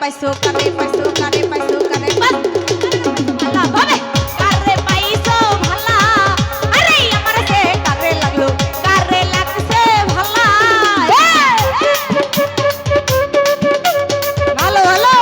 পাইছো কারে পাইছো কারে পাইছো কারে ভালা ভাবে কারে পাইছো ভালা আরে আমার সে কারে লাগলো কারে লাগছে ভালা ভালো ভালো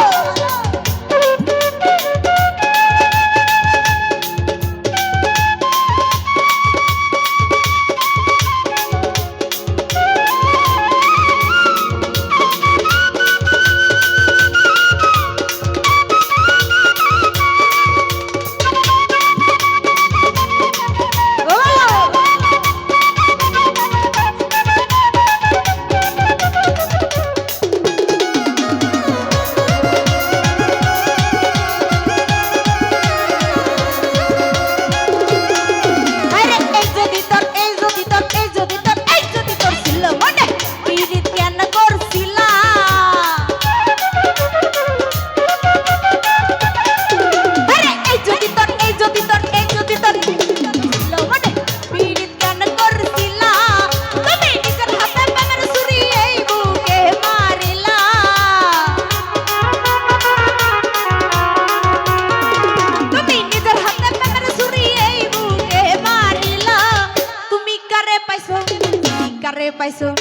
paisó,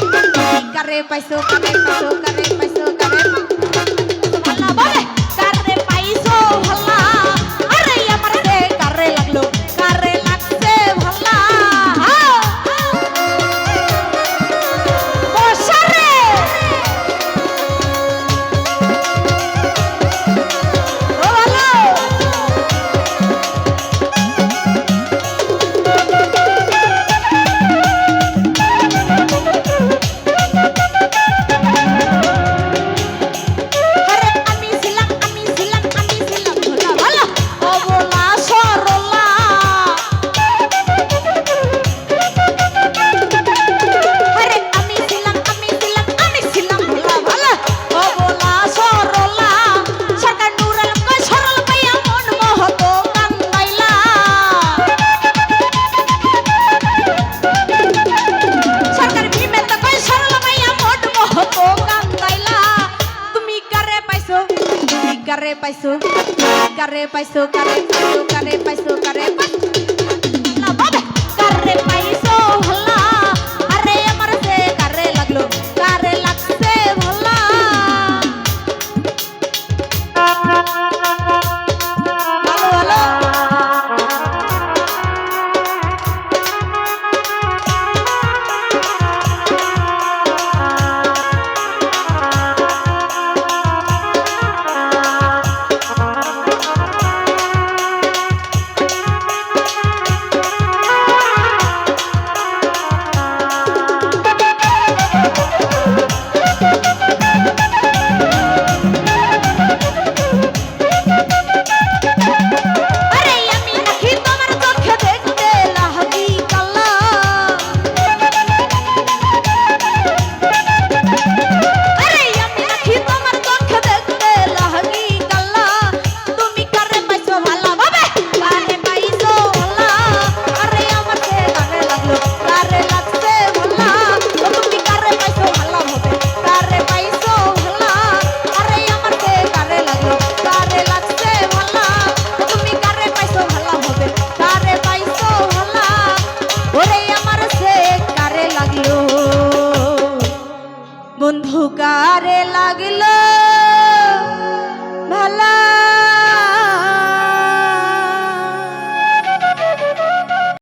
carre paisó, carre paisó, carre paisó, carre bhala bole, carre paisó bhala, arre amar se carre laglo, carre lagse bhala, bosare, bhala. Carre paisó, carre paisó, carre paisó, carre la babe, carre paisó bhala, arre amar se carre laglo, carre lagse bhala. Halo halo. বন্ধু কারে লাগলো